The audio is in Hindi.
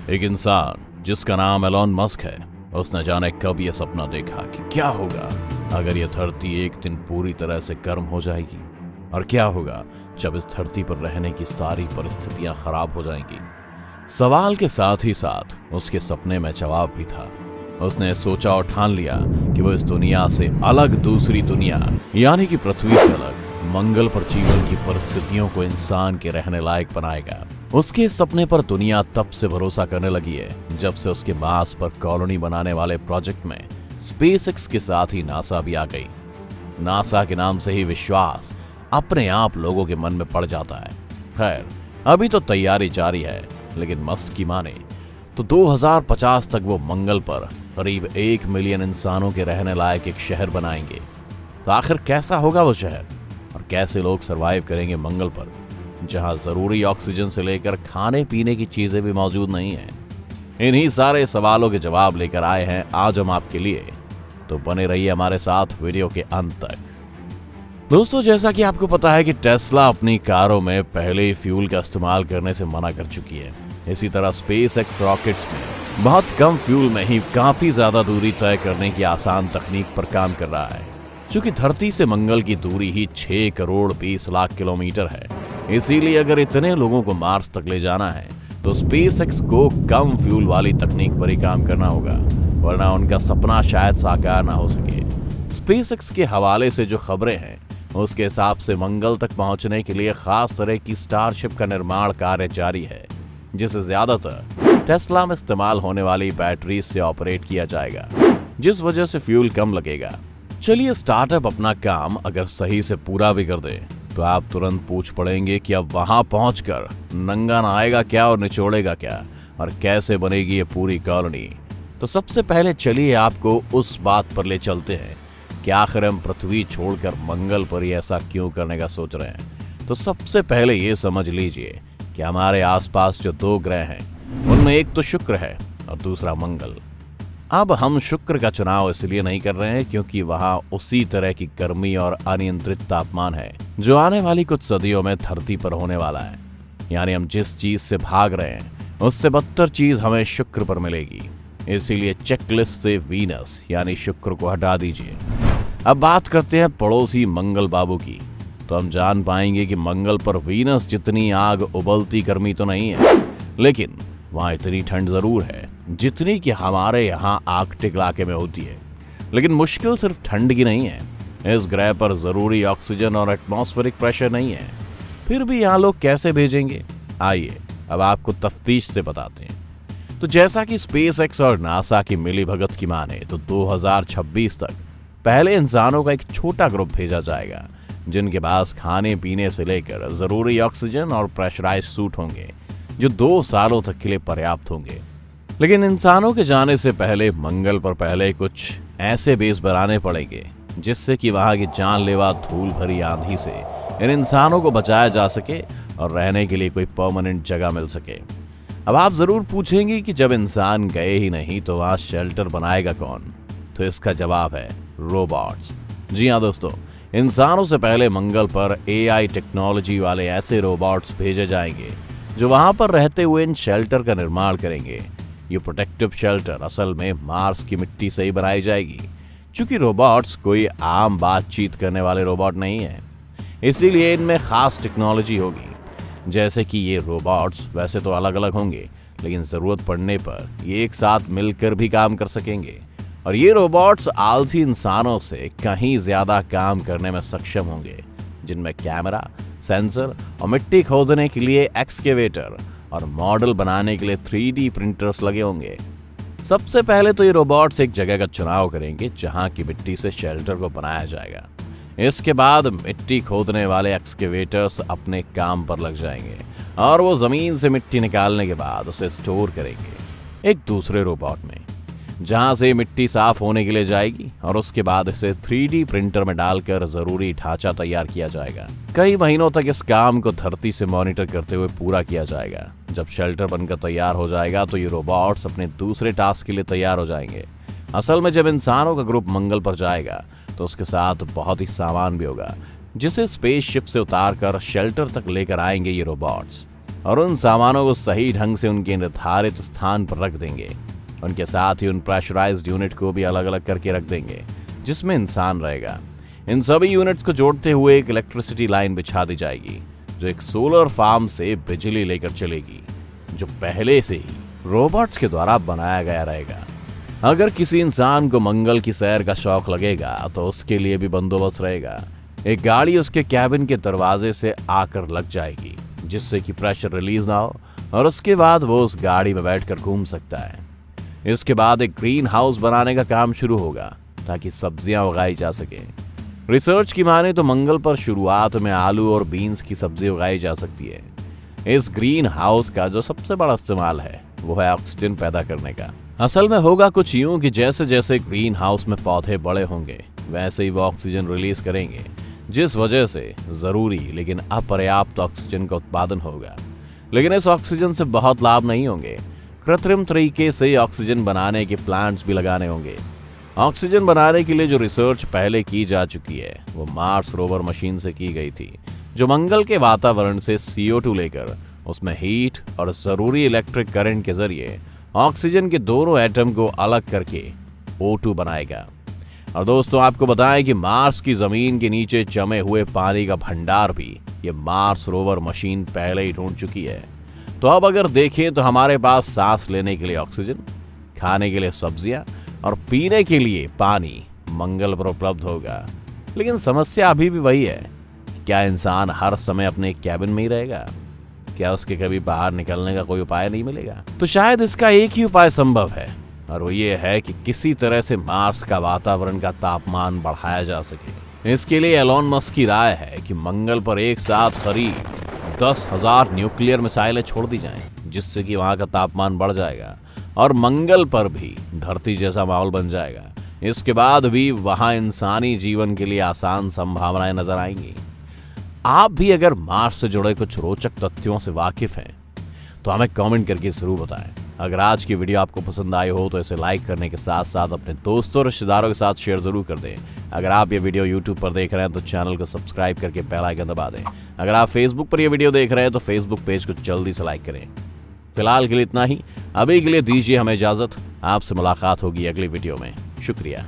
एक इंसान जिसका नाम एलॉन मस्क है, उसने जाने कब यह सपना देखा कि क्या होगा अगर यह धरती एक दिन पूरी तरह से गर्म हो जाएगी, और क्या होगा जब इस धरती पर रहने की सारी परिस्थितियां खराब हो जाएंगी। सवाल के साथ ही साथ उसके सपने में जवाब भी था। उसने सोचा और ठान लिया कि वो इस दुनिया से अलग दूसरी दुनिया यानी कि पृथ्वी से अलग मंगल पर जीवन की परिस्थितियों को इंसान के रहने लायक बनाएगा। उसके इस सपने पर दुनिया तब से भरोसा करने लगी है जब से उसके मार्स पर कॉलोनी बनाने वाले प्रोजेक्ट में स्पेसएक्स के साथ ही नासा भी आ गई। नासा के नाम से ही विश्वास अपने आप लोगों के मन में पड़ जाता है। खैर, अभी तो तैयारी जारी है, लेकिन मस्क की माने तो 2050 तक वो मंगल पर करीब 1 मिलियन इंसानों के रहने लायक एक शहर बनाएंगे। तो आखिर कैसा होगा वो शहर, और कैसे लोग सरवाइव करेंगे मंगल पर, जहां जरूरी ऑक्सीजन से लेकर खाने पीने की चीजें भी मौजूद नहीं है। इन्हीं सारे सवालों के जवाब लेकर आए हैं आज हम आपके लिए, तो बने रहिए हमारे साथ वीडियो के अंत तक। दोस्तों, जैसा कि आपको पता है कि टेस्ला अपनी कारों में पहले ही फ्यूल का इस्तेमाल करने से मना कर चुकी है। इसी तरह स्पेसएक्स रॉकेट्स में बहुत कम फ्यूल में ही काफी ज्यादा दूरी तय करने की आसान तकनीक पर काम कर रहा है। चूंकि धरती से मंगल की दूरी ही 6 करोड़ 20 लाख किलोमीटर है, इसीलिए अगर इतने लोगों को मार्स तक ले जाना है तो स्पेसएक्स को कम फ्यूल वाली तकनीक पर ही काम करना होगा, वरना उनका सपना शायद साकार ना हो सके। स्पेसएक्स के हवाले से जो खबरें हैं उसके हिसाब से मंगल तक पहुंचने के लिए खास तरह की स्टारशिप का निर्माण कार्य जारी है, जिसे ज्यादातर टेस्ला में इस्तेमाल होने वाली बैटरी से ऑपरेट किया जाएगा, जिस वजह से फ्यूल कम लगेगा। चलिए, स्टार्टअप अपना काम अगर सही से पूरा भी कर दे तो आप तुरंत पूछ पड़ेंगे कि अब वहां पहुंचकर नंगा नहाएगा क्या और निचोड़ेगा क्या, और कैसे बनेगी ये पूरी कॉलोनी। तो सबसे पहले चलिए आपको उस बात पर ले चलते हैं कि आखिर हम पृथ्वी छोड़कर मंगल पर ही ऐसा क्यों करने का सोच रहे हैं। तो सबसे पहले ये समझ लीजिए कि हमारे आसपास जो 2 ग्रह हैं उनमें एक तो शुक्र है और दूसरा मंगल। अब हम शुक्र का चुनाव इसलिए नहीं कर रहे हैं क्योंकि वहां उसी तरह की गर्मी और अनियंत्रित तापमान है जो आने वाली कुछ सदियों में धरती पर होने वाला है। यानी हम जिस चीज से भाग रहे हैं उससे बदतर चीज हमें शुक्र पर मिलेगी। इसीलिए चेकलिस्ट से वीनस यानी शुक्र को हटा दीजिए। अब बात करते हैं पड़ोसी मंगल बाबू की, तो हम जान पाएंगे कि मंगल पर वीनस जितनी आग उबलती गर्मी तो नहीं है, लेकिन वहां इतनी ठंड जरूर है जितनी कि हमारे यहाँ आर्कटिक इलाके में होती है। लेकिन मुश्किल सिर्फ ठंड की नहीं है, इस ग्रह पर जरूरी ऑक्सीजन और एटमॉस्फेरिक प्रेशर नहीं है। फिर भी यहाँ लोग कैसे भेजेंगे, आइए अब आपको तफ्तीश से बताते हैं। तो जैसा कि स्पेसएक्स और नासा की मिलीभगत की माने तो 2026 तक पहले इंसानों का एक छोटा ग्रुप भेजा जाएगा, जिनके पास खाने पीने से लेकर जरूरी ऑक्सीजन और प्रेशराइज सूट होंगे, जो 2 सालों तक के लिए पर्याप्त होंगे। लेकिन इंसानों के जाने से पहले मंगल पर पहले कुछ ऐसे बेस बनाने पड़ेंगे जिससे कि वहां की जानलेवा धूल भरी आंधी से इन इंसानों को बचाया जा सके और रहने के लिए कोई परमानेंट जगह मिल सके। अब आप जरूर पूछेंगे कि जब इंसान गए ही नहीं तो वहां शेल्टर बनाएगा कौन, तो इसका जवाब है रोबोट्स। जी हाँ दोस्तों, इंसानों से पहले मंगल पर एआई टेक्नोलॉजी वाले ऐसे रोबोट्स भेजे जाएंगे जो वहां पर रहते हुए इन शेल्टर का निर्माण करेंगे। ये प्रोटेक्टिव शेल्टर असल में मार्स की मिट्टी से ही बनाई जाएगी, क्योंकि रोबोट्स कोई आम बातचीत करने वाले रोबोट नहीं है, इसीलिए इनमें खास टेक्नोलॉजी होगी। जैसे कि ये रोबोट्स वैसे तो अलग अलग होंगे, लेकिन जरूरत पड़ने पर ये एक साथ मिलकर भी काम कर सकेंगे, और ये रोबोट्स आलसी इंसानों से कहीं ज्यादा काम करने में सक्षम होंगे, जिनमें कैमरा, सेंसर और मिट्टी खोदने के लिए एक्सकेवेटर और मॉडल बनाने के लिए 3D प्रिंटर्स लगे होंगे। सबसे पहले तो ये रोबोट्स एक जगह का चुनाव करेंगे जहां की मिट्टी से शेल्टर को बनाया जाएगा। इसके बाद मिट्टी खोदने वाले एक्सकेवेटर्स अपने काम पर लग जाएंगे और वो जमीन से मिट्टी निकालने के बाद उसे स्टोर करेंगे एक दूसरे रोबोट में, जहां से मिट्टी साफ होने के लिए जाएगी, और उसके बाद इसे 3D प्रिंटर में डालकर जरूरी ढांचा तैयार किया जाएगा। कई महीनों तक इस काम को धरती से मॉनिटर करते हुए पूरा किया जाएगा। जब शेल्टर बनकर तैयार हो जाएगा तो ये रोबोट्स अपने दूसरे टास्क के लिए तैयार हो जाएंगे। असल में जब इंसानों का ग्रुप मंगल पर जाएगा तो उसके साथ बहुत ही सामान भी होगा, जिसे स्पेसशिप से उतारकर शेल्टर तक लेकर आएंगे ये रोबोट्स। और उन सामानों को सही ढंग से उनके निर्धारित स्थान पर रख देंगे। उनके साथ ही उन प्रेशराइज्ड यूनिट को भी अलग अलग करके रख देंगे जिसमें इंसान रहेगा। इन सभी यूनिट्स को जोड़ते हुए एक इलेक्ट्रिसिटी लाइन बिछा दी जाएगी जो एक सोलर फार्म से बिजली लेकर चलेगी, जो पहले से ही रोबोट्स के द्वारा बनाया गया रहेगा। अगर किसी इंसान को मंगल की सैर का शौक लगेगा तो उसके लिए भी बंदोबस्त रहेगा। एक गाड़ी उसके कैबिन के दरवाजे से आकर लग जाएगी जिससे कि प्रेशर रिलीज ना हो और उसके बाद वो उस गाड़ी में बैठकर घूम सकता है। इसके बाद एक ग्रीन हाउस बनाने का काम शुरू होगा ताकि सब्जियां उगाई जा सके। रिसर्च की माने तो मंगल पर शुरुआत में आलू और बीन्स की सब्जी उगाई जा सकती है। इस ग्रीन हाउस का जो सबसे बड़ा इस्तेमाल है वो है ऑक्सीजन पैदा करने का। असल में होगा कुछ यूं कि जैसे जैसे ग्रीन हाउस में पौधे बड़े होंगे वैसे ही वो ऑक्सीजन रिलीज करेंगे, जिस वजह से जरूरी लेकिन अपर्याप्त ऑक्सीजन का उत्पादन होगा। लेकिन इस ऑक्सीजन से बहुत लाभ नहीं होंगे। कृत्रिम तरीके से ऑक्सीजन बनाने के प्लांट्स भी लगाने होंगे। ऑक्सीजन बनाने के लिए जो रिसर्च पहले की जा चुकी है वो मार्स रोवर मशीन से की गई थी, जो मंगल के वातावरण से CO2 लेकर उसमें हीट और जरूरी इलेक्ट्रिक करंट के जरिए ऑक्सीजन के दोनों एटम को अलग करके O2 बनाएगा। और दोस्तों आपको बताएं कि मार्स की जमीन के नीचे जमे हुए पानी का भंडार भी ये मार्स रोवर मशीन पहले ही ढूंढ चुकी है। तो अब अगर देखें तो हमारे पास सांस लेने के लिए ऑक्सीजन, खाने के लिए सब्जियां और पीने के लिए पानी मंगल पर उपलब्ध होगा। लेकिन समस्या अभी भी वही है, क्या इंसान हर समय अपने कैबिन में ही रहेगा? क्या उसके कभी बाहर निकलने का कोई उपाय नहीं मिलेगा? तो शायद इसका एक ही उपाय संभव है और वो ये है कि किसी तरह से मार्स का वातावरण का तापमान बढ़ाया जा सके। इसके लिए एलोन मस्क की राय है कि मंगल पर एक साथ करीब 10,000 न्यूक्लियर मिसाइलें छोड़ दी जाएं, जिससे कि वहां का तापमान बढ़ जाएगा और मंगल पर भी धरती जैसा माहौल बन जाएगा। इसके बाद भी वहां इंसानी जीवन के लिए आसान संभावनाएं नजर आएंगी। आप भी अगर मार्स से जुड़े कुछ रोचक तथ्यों से वाकिफ हैं तो हमें कमेंट करके जरूर बताएं। अगर आज की वीडियो आपको पसंद आई हो तो इसे लाइक करने के साथ साथ अपने दोस्तों और रिश्तेदारों के साथ शेयर जरूर कर दें। अगर आप ये वीडियो YouTube पर देख रहे हैं तो चैनल को सब्सक्राइब करके बेल आइकन दबा दें। अगर आप Facebook पर ये वीडियो देख रहे हैं तो Facebook पेज को जल्दी से लाइक करें। फिलहाल के लिए इतना ही। अभी के लिए दीजिए हमें इजाजत। आपसे मुलाकात होगी अगली वीडियो में। शुक्रिया।